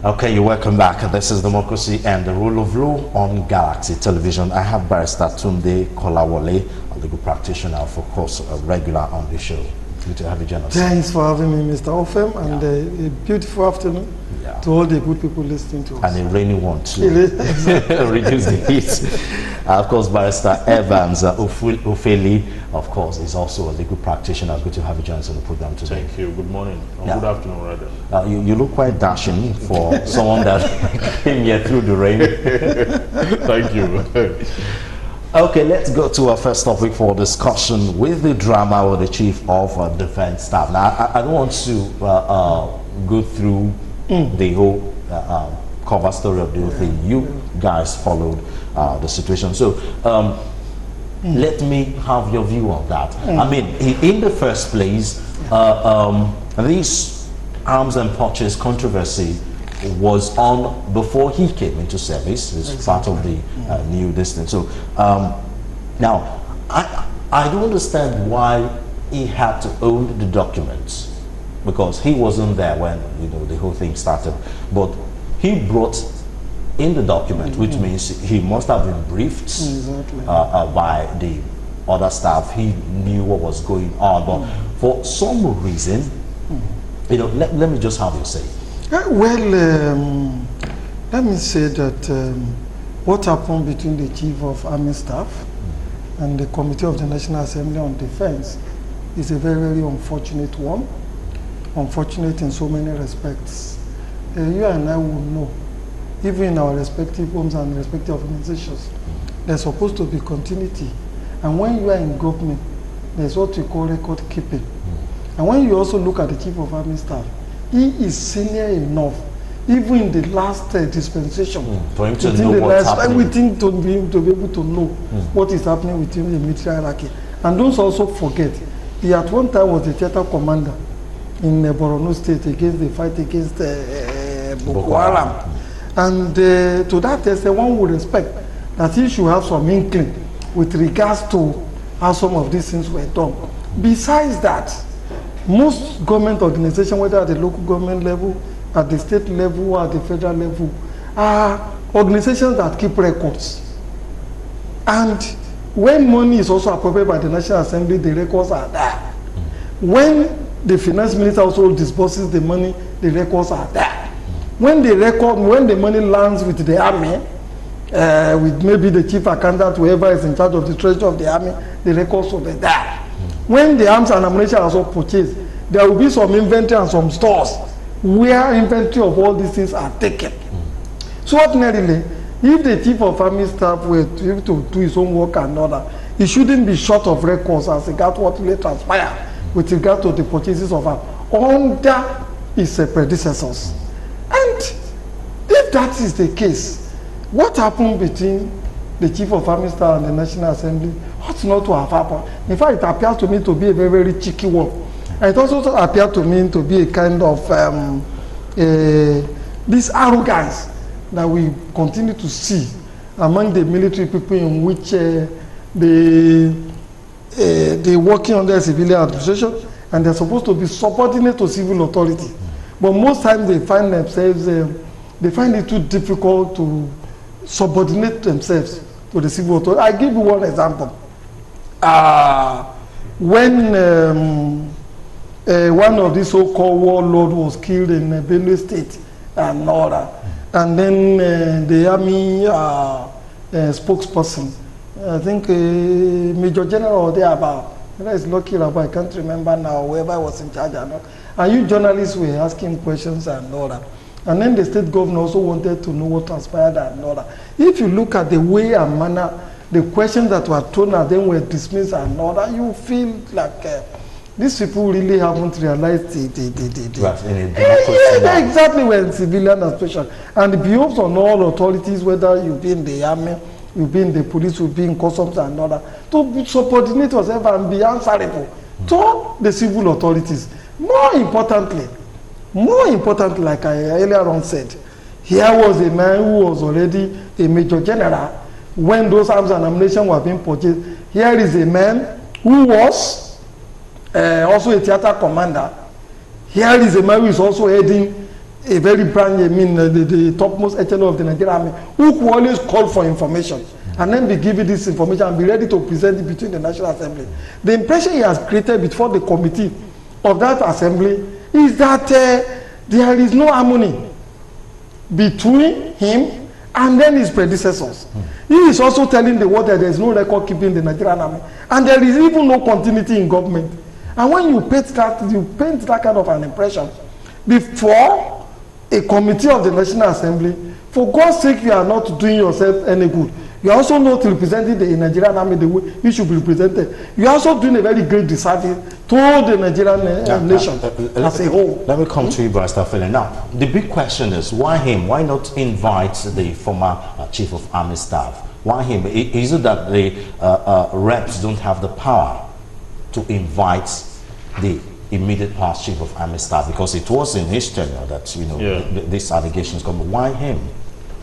Okay, you're welcome back. This is Democracy and the Rule of Law on Galaxy Television. I have Barrister Tunde Kolawole, a legal practitioner, of course, a regular on the show. Good to have you, General. Thanks for having me, Mr. Ofem, and a beautiful afternoon to all the good people listening to us. And a rainy one, too. Reduce the heat. Of course, Barrister Evans Ofeli, of course, is also a legal practitioner. Good to have you join us on the program today. Thank you. Good morning. Or good afternoon, rather. You look quite dashing for someone that came here through the rain. Thank you. Okay, let's go to our first topic for discussion with the drama with the Chief of Defense Staff. Now, I don't want to go through the whole cover story of the whole thing. You guys followed the situation. So, let me have your view on that. I mean, in the first place, this arms and purchase controversy was on before he came into service. It's part of the new distance. So now I don't understand why he had to own the documents, because he wasn't there when the whole thing started. But he brought in the document, which means he must have been briefed by the other staff. He knew what was going on, but for some reason, let me just have you say. Well, let me say that what happened between the Chief of Army Staff and the Committee of the National Assembly on Defense is a very, very unfortunate one. Unfortunate in so many respects. You and I will know, even in our respective homes and respective organizations, there's supposed to be continuity. And when you are in government, there's what we call record keeping. And when you also look at the Chief of Army Staff, he is senior enough, even in the last dispensation, for him to know what's happening. Everything to be able to know what is happening within the military hierarchy. And don't also forget, he at one time was the theater commander in Borno State against the fight against Boko Haram. And to that extent, one would expect that he should have some inkling with regards to how some of these things were done. Besides that, most government organizations, whether at the local government level, at the state level, or at the federal level, are organizations that keep records. And when money is also appropriated by the National Assembly, the records are there. When the finance minister also disburses the money, the records are there. When the money lands with the army, with maybe the chief accountant, whoever is in charge of the treasury of the army, the records will be there. When the arms and ammunition are also purchased, there will be some inventory and some stores where inventory of all these things are taken. So ordinarily, if the Chief of Army Staff were to do his own work and all that, he shouldn't be short of records as regards what really transpired with regard to the purchases of arms under his predecessors. And if that is the case, what happened between the Chief of Army Staff and the National Assembly ought not to have happened. In fact, it appears to me to be a very, very cheeky one. And it also appeared to me to be a kind of this arrogance that we continue to see among the military people, in which they working under civilian administration and they're supposed to be subordinate to civil authority. But most times they find themselves, they find it too difficult to subordinate themselves to the civil authority. I give you one example. When one of these so-called warlords was killed in Benue State and all that, and then the army spokesperson, I think Major General or thereabout, is Lucky Rabo, I can't remember now, whoever was in charge or not. And you journalists were asking questions and all that. And then the state governor also wanted to know what transpired and all that. If you look at the way and manner, the questions that were thrown at them were dismissed and all that, you feel like these people really haven't realized exactly when civilian administration. And it behoves on all authorities, whether you be in the army, you be in the police, you be in customs and all that, to subordinate yourself and be answerable to the civil authorities. More importantly, like I earlier on said, here was a man who was already a major general when those arms and ammunition were being purchased. Here is a man who was also a theater commander. Here is a man who is also heading a very brand, the topmost echelon of the Nigerian army, who could always call for information and then be given this information and be ready to present it between the National Assembly. The impression he has created before the committee of that assembly is that there is no harmony between him and then his predecessors. He is also telling the world that there is no record keeping in the Nigerian army, and there is even no continuity in government. And when you paint that kind of an impression before a committee of the National Assembly, for God's sake, you are not doing yourself any good. You are also not representing the Nigerian army the way you should be represented. You are also doing a very great disservice to the Nigerian nation as a whole. Let me come to you, Barrister Philip. Now, the big question is, why him? Why not invite the former Chief of Army Staff? Why him? Is it that the reps don't have the power to invite the immediate past Chief of Army Staff? Because it was in his tenure that, you know, these allegations come. Why him?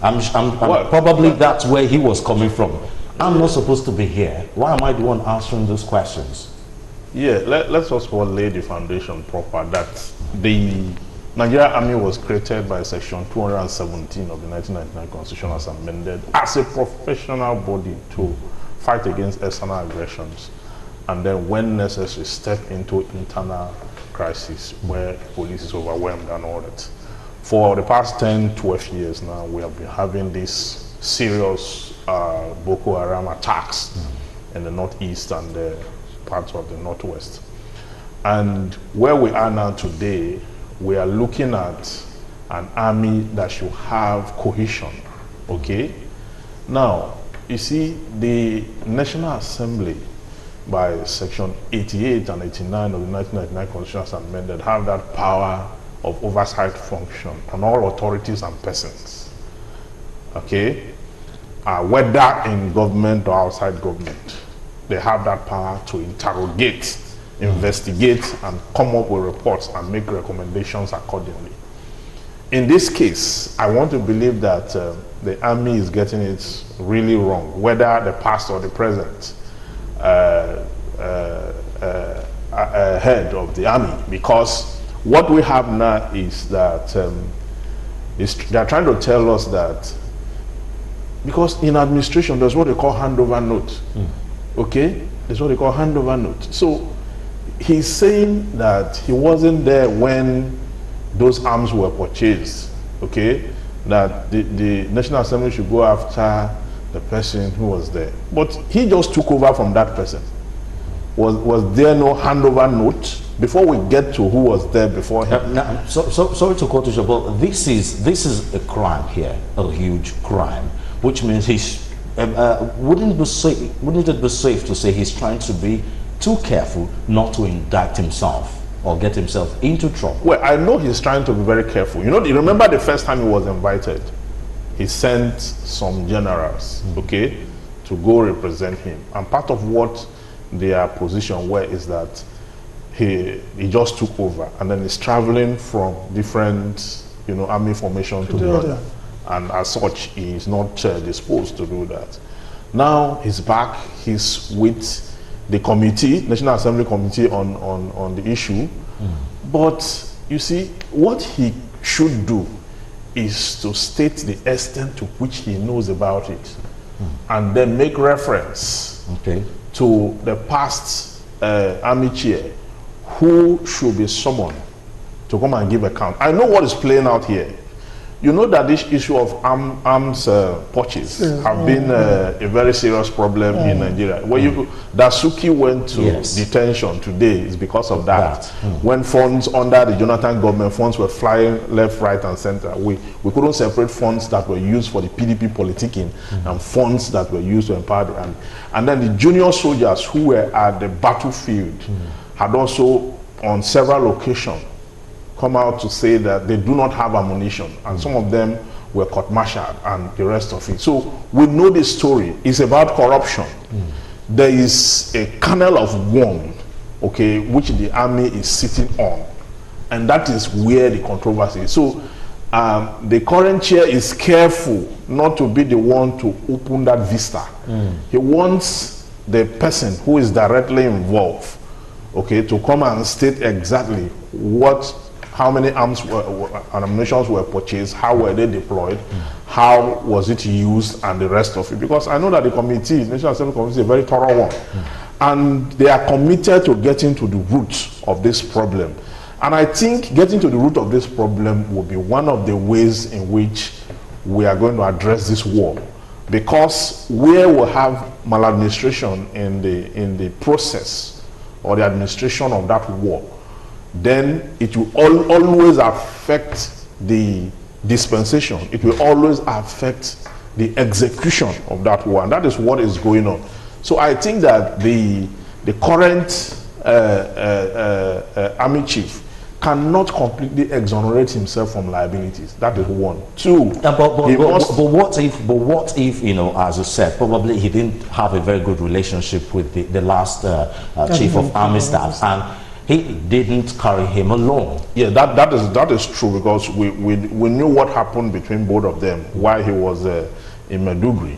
Probably that's where he was coming from. I'm not supposed to be here. Why am I the one answering those questions? Yeah, let's first of all lay the foundation proper that the Nigerian Army was created by Section 217 of the 1999 Constitution as amended as a professional body to fight against external aggressions, and then when necessary step into internal crisis where police is overwhelmed and all that. For the past 10, 12 years now, we have been having these serious Boko Haram attacks in the northeast and the parts of the northwest. And where we are now today, we are looking at an army that should have cohesion, okay? Now, you see, the National Assembly, by Section 88 and 89 of the 1999 Constitution as amended, have that power of oversight function on all authorities and persons, okay? Whether in government or outside government, they have that power to interrogate, investigate, and come up with reports and make recommendations accordingly. In this case, I want to believe that the army is getting it really wrong, whether the past or the present head of the army, because what we have now is that they're trying to tell us that, because in administration there's what they call handover note, okay? There's what they call handover note. So he's saying that he wasn't there when those arms were purchased, okay? That the National Assembly should go after the person who was there. But he just took over from that person. Was there no handover note? Before we get to who was there before him. Sorry to cut you, but this is a crime here, a huge crime, which means he's wouldn't it be safe to say he's trying to be too careful not to indict himself or get himself into trouble? Well, I know he's trying to be very careful. You know, you remember the first time he was invited, he sent some generals, okay, to go represent him, and part of what their position were is that he just took over, and then he's traveling from different, you know, army formation to the other, and as such he is not disposed to do that. Now he's back, he's with the committee, National Assembly committee on the issue, but you see, what he should do is to state the extent to which he knows about it, and then make reference to the past army chair who should be summoned to come and give account. I know what is playing out here. You know that this issue of arms purchase have been a very serious problem in Nigeria. When Dasuki went to detention today is because of that. When funds under the Jonathan government, funds were flying left, right, and center. We couldn't separate funds that were used for the PDP politicking and funds that were used to empower the army. And then the junior soldiers who were at the battlefield had also, on several occasions, come out to say that they do not have ammunition, and some of them were court-martialed and the rest of it. So we know this story. It's about corruption. There is a kernel of worm, okay, which the army is sitting on, and that is where the controversy is. So the current chair is careful not to be the one to open that vista. He wants the person who is directly involved, okay, to come and state exactly what how many arms and ammunition were purchased, how were they deployed, how was it used, and the rest of it. Because I know that the committee, National Assembly Committee, is a very thorough one. And they are committed to getting to the root of this problem. And I think getting to the root of this problem will be one of the ways in which we are going to address this war. Because where we have maladministration in the process or the administration of that war, then it will always affect the dispensation. It will always affect the execution of that war, and that is what is going on. So I think that the current army chief cannot completely exonerate himself from liabilities. That is one. Two. But what if, you know, as you said, probably he didn't have a very good relationship with the last chief of army staff, and he didn't carry him along. Yeah, that is true, because we knew what happened between both of them while he was in Maiduguri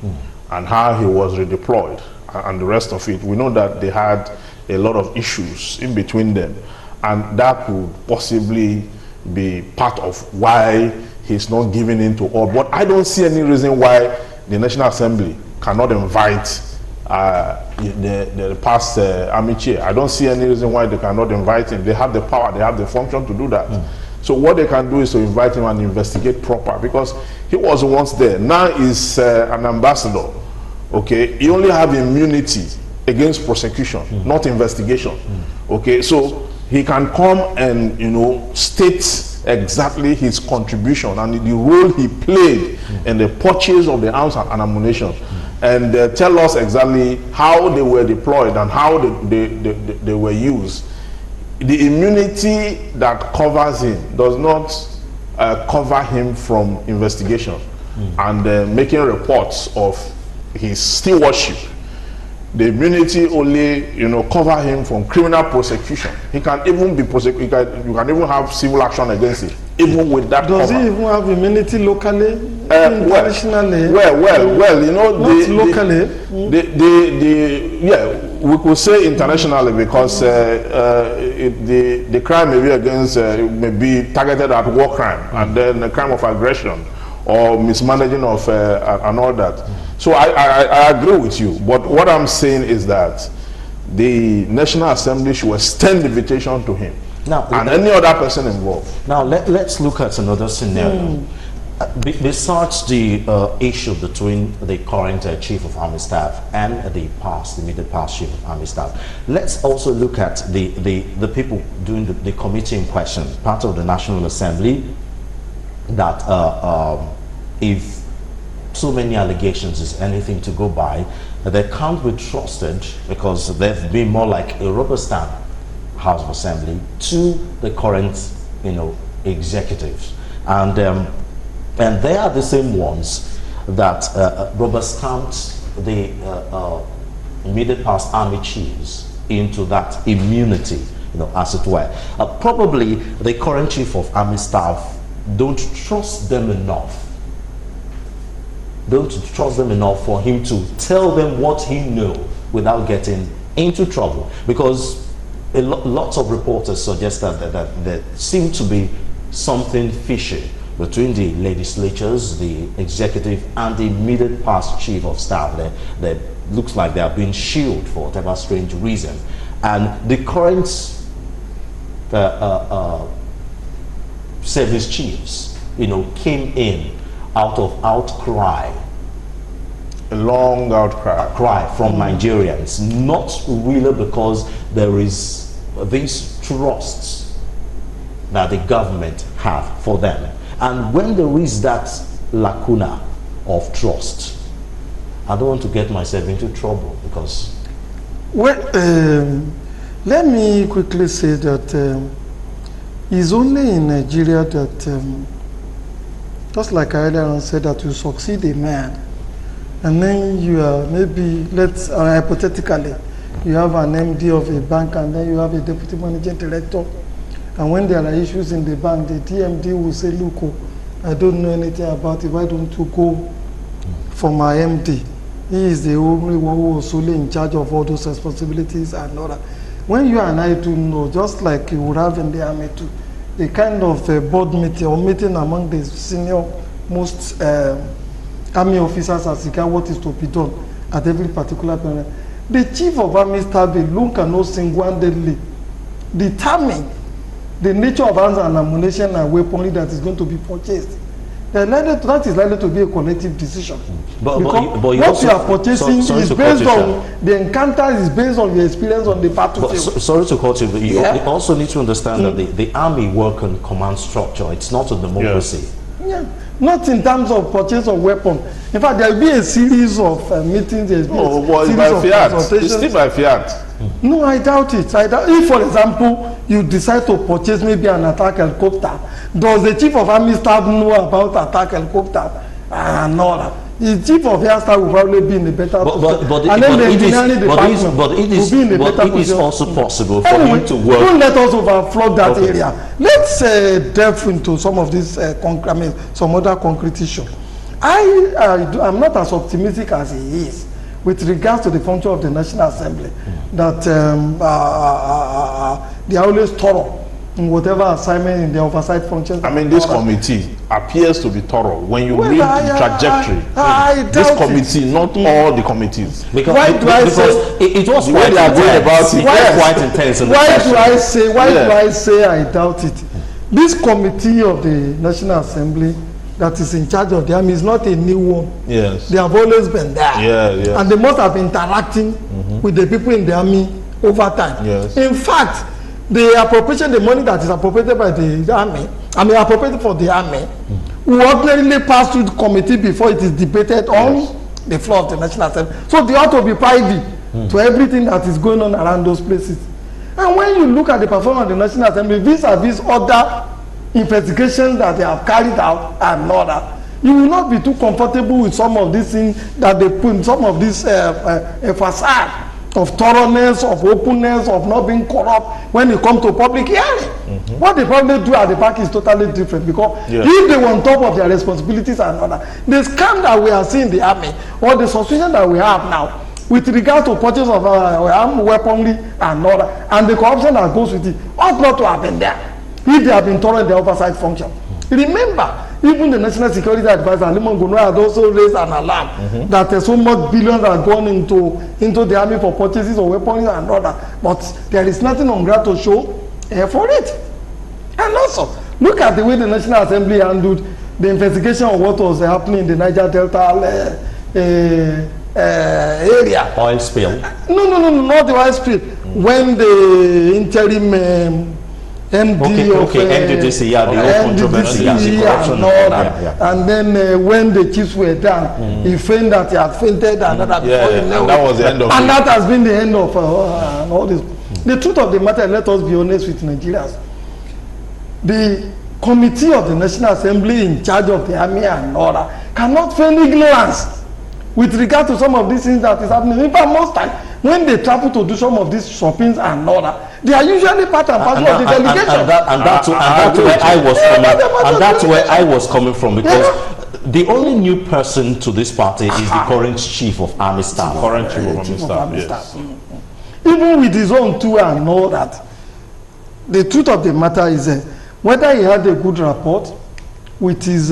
and how he was redeployed and the rest of it. We know that they had a lot of issues in between them, and that could possibly be part of why he's not giving in to all. But I don't see any reason why the National Assembly cannot invite the past army chair. I don't see any reason why they cannot invite him. They have the power, they have the function to do that. So what they can do is to invite him and investigate proper, because he was once there. Now he's an ambassador. Okay, he only have immunity against prosecution, not investigation. Okay, so he can come and, you know, state exactly his contribution and the role he played in the purchase of the arms and ammunition, and tell us exactly how they were deployed and how they were used. The immunity that covers him does not cover him from investigation and making reports of his stewardship. The immunity only, you know, cover him from criminal prosecution. He can even be prosecuted. You can even have civil action against him, even with that. Does cover. he even have immunity locally, internationally? Well, you know, not locally. Yeah, we could say internationally, because the crime may be against, may be targeted at war crime, and then the crime of aggression or mismanaging of and all that. So I agree with you, but what I'm saying is that the National Assembly should extend the invitation to him now, and any other person involved. Now let's look at another scenario. Besides the issue between the current chief of army staff and the immediate past chief of army staff, let's also look at the people doing the committee in question, part of the National Assembly, that if so many allegations is anything to go by, they can't be trusted, because they've been more like a rubber stamp House of Assembly to the current, you know, executives, and they are the same ones that rubber stamped the immediate past army chiefs into that immunity, you know, as it were. Probably the current chief of army staff don't trust them enough for him to tell them what he knows without getting into trouble, because lots of reporters suggest that there seem to be something fishy between the legislatures, the executive, and the immediate past chief of staff. That looks like they are being shielded for whatever strange reason, and the current service chiefs, you know, came in out of outcry, A long outcry from Nigerians, not really because there is these trusts that the government have for them. And when there is that lacuna of trust, I don't want to get myself into trouble, because... Well, let me quickly say that it's only in Nigeria that, just like I earlier said, that you succeed a man, and then you are maybe, let's hypothetically, you have an MD of a bank, and then you have a deputy managing director, and when there are issues in the bank, the DMD will say, look, I don't know anything about it, why don't you go for my MD? He is the only one who was solely in charge of all those responsibilities and all that. When you and I do know, just like you would have in the army too, a kind of board meeting or meeting among the senior most army officers as regards what is to be done at every particular period. The chief of army staff alone cannot single-handedly determine the nature of arms and ammunition and weaponry that is going to be purchased. That is likely to be a collective decision. But what you are purchasing is based on the encounter, is based on your experience on the battlefield. Sorry to cut you, but you also need to understand that the army work on command structure. It's not a democracy. Yeah, not in terms of purchase of weapon. In fact, there will be a series of meetings. There will be a series of consultations. It's still by fiat. No, I doubt it. If, for example, you decide to purchase maybe an attack helicopter, does the chief of army staff know about attack helicopter and all that? The chief of air staff will probably be in a better position. But it is also possible for him to work. Don't let us overflood that area. Let's delve into some of these, some other concrete issues. I'm not as optimistic as he is with regards to the function of the National Assembly, that they are always thorough in whatever assignment in the oversight functions. I mean, this committee appears to be thorough. When you read the trajectory, this committee, not all the committees. Because it was quite intense. Why do I say I doubt it? This committee of the National Assembly that is in charge of the army is not a new one. Yes. They have always been there. Yeah. And they must have been interacting with the people in the army over time. Yes. In fact, the appropriation, the money that is appropriated by the army, appropriated for the army, will ordinarily pass through the committee before it is debated on the floor of the National Assembly. So they ought to be privy to everything that is going on around those places. And when you look at the performance of the National Assembly vis-a-vis other investigations that they have carried out and all that, you will not be too comfortable with some of these things that they put in, some of this facade of thoroughness, of openness, of not being corrupt when it comes to public hearing. What they probably do at the back is totally different, because if they were on top of their responsibilities and all that, the scam that we are seeing in the army, or the suspicion that we have now with regard to purchase of armed weaponry and all that, and the corruption that goes with it, ought not to have been there if they have been thorough in the oversight function. Remember, even the National Security Advisor, Limon Gono, had also raised an alarm that so much billions are gone into the army for purchases of weapons and all that. But there is nothing on ground to show for it. And also, look at the way the National Assembly handled the investigation of what was happening in the Niger Delta area. Oil spill? No, not the oil spill. When the interim MD of NDDC, the controversy, corruption, and then when the chiefs were done, he feigned that he had fainted, and that was the end of it. And that has been the end of all this. The truth of the matter, let us be honest with Nigerians. The committee of the National Assembly in charge of the army and all that cannot feign ignorance with regard to some of these things that is happening. In fact, most times, when they travel to do some of these shoppings and all that, they are usually part and parcel of the delegation. And that's where I was coming. And that's where I was coming from, because the only new person to this party is the current chief of army staff. Current chief of army staff. Even with his own tour and all that, the truth of the matter is whether he had a good rapport with his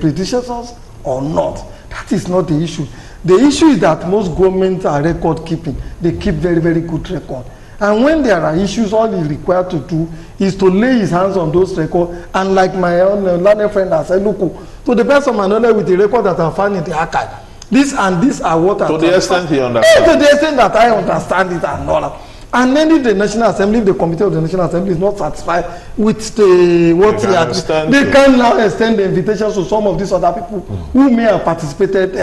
predecessors or not, that is not the issue. The issue is that most governments are record keeping. They keep very, very good record. And when there are issues, all he's required to do is to lay his hands on those records. And like my own learned friend has said, look, to the best of my knowledge, with the record that I found in the archive, this and this are what to the extent he understands. To the extent that I understand it and all that. And then if the National Assembly, if the Committee of the National Assembly is not satisfied with what he has, they can now extend the invitations to some of these other people who may have participated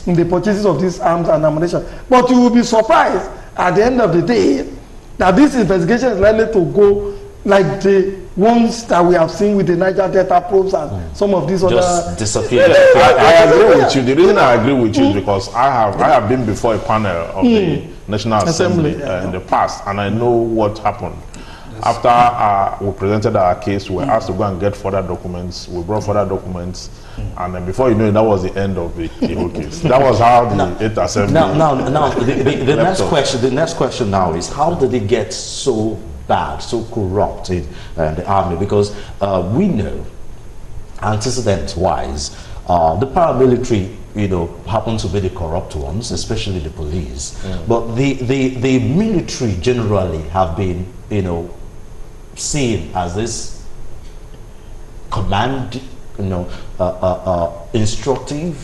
in the purchases of these arms and ammunition. But you will be surprised at the end of the day that this investigation is likely to go like the ones that we have seen with the Niger Delta probes and some of these just other disappear. I agree with you. The reason I agree with you is because I have been before a panel of the National Assembly in the past, and I know what happened. After we presented our case, we were asked to go and get further documents. We brought further documents, and then before you know it, that was the end of the whole case. That was how the 8th Assembly. Now, the next question now is, how did it get so bad, so corrupt in the army? Because we know, antecedent-wise, the paramilitary, happen to be the corrupt ones, especially the police. But the military generally have been, seen as this command, instructive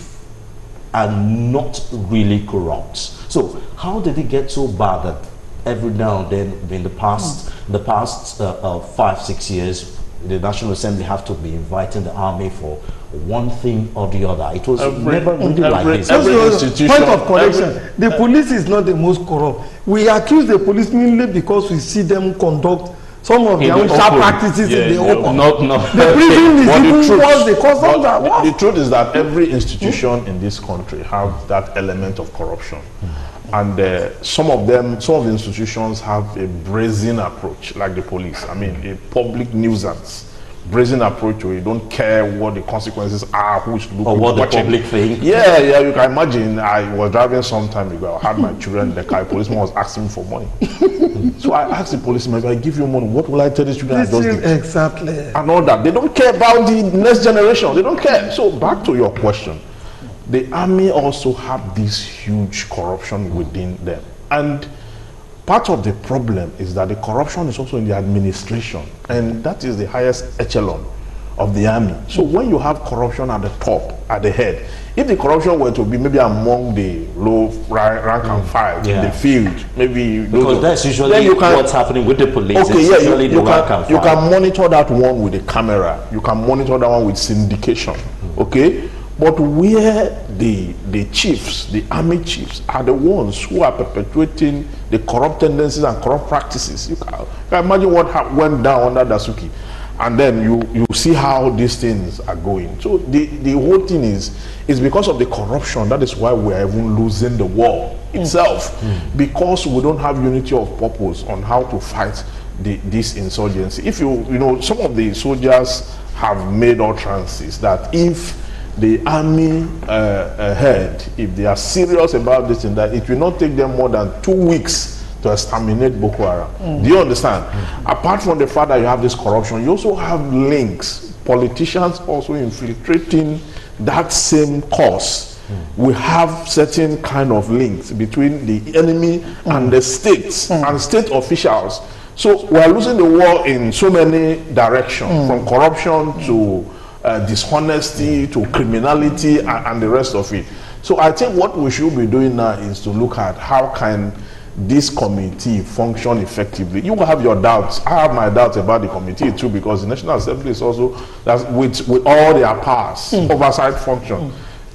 and not really corrupt. So how did it get so bad that every now and then in the past 5-6 years, the National Assembly have to be inviting the army for one thing or the other? It was never really like this. Point of correction, the police is not the most corrupt. We accuse the police mainly because we see them conduct some of their own sharp practices in the open. The prison is even worse, the customs are worse. The truth is that every institution in this country have that element of corruption. And some of the institutions have a brazen approach, like the police. I mean, a public nuisance, brazen approach where you don't care what the consequences are, who's looking, or what watching. The public think. Yeah, you can imagine. I was driving some time ago. I had my children in the car. A policeman was asking me for money. So I asked the policeman, if I give you money, what will I tell the children? Exactly. And all that. They don't care about the next generation. They don't care. So back to your question. The army also have this huge corruption within them. And part of the problem is that the corruption is also in the administration. And that is the highest echelon of the army. So when you have corruption at the top, at the head, if the corruption were to be maybe among the low rank and file in the field, maybe because that's usually what's happening with the police. Okay, you can monitor that one with a camera. You can monitor that one with syndication. Okay, but where the chiefs, the army chiefs, are the ones who are perpetuating the corrupt tendencies and corrupt practices. You can imagine what went down under Dasuki. And then you see how these things are going. So the whole thing is because of the corruption. That is why we are even losing the war itself, because we don't have unity of purpose on how to fight this insurgency. If some of the soldiers have made utterances that if the army head, if they are serious about this and that, it will not take them more than 2 weeks to exterminate Boko Haram. Do you understand? Apart from the fact that you have this corruption, you also have links. Politicians also infiltrating that same cause. We have certain kind of links between the enemy and the states and state officials. So we are losing the war in so many directions, from corruption to dishonesty to criminality and the rest of it. So I think what we should be doing now is to look at how can this committee function effectively. You will have your doubts. I have my doubts about the committee too, because the National Assembly is also, with all their powers, oversight function.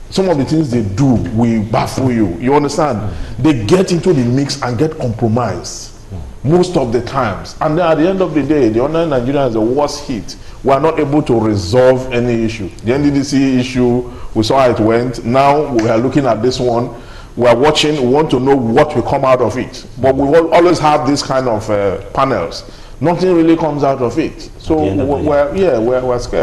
Some of the things they do will baffle you. You understand? They get into the mix and get compromised most of the times. And then at the end of the day, the ordinary Nigerian is the worst hit. We are not able to resolve any issue. The NDDC issue, we saw how it went. Now we are looking at this one. We are watching, we want to know what will come out of it. But we will always have this kind of panels. Nothing really comes out of it. So we're scared.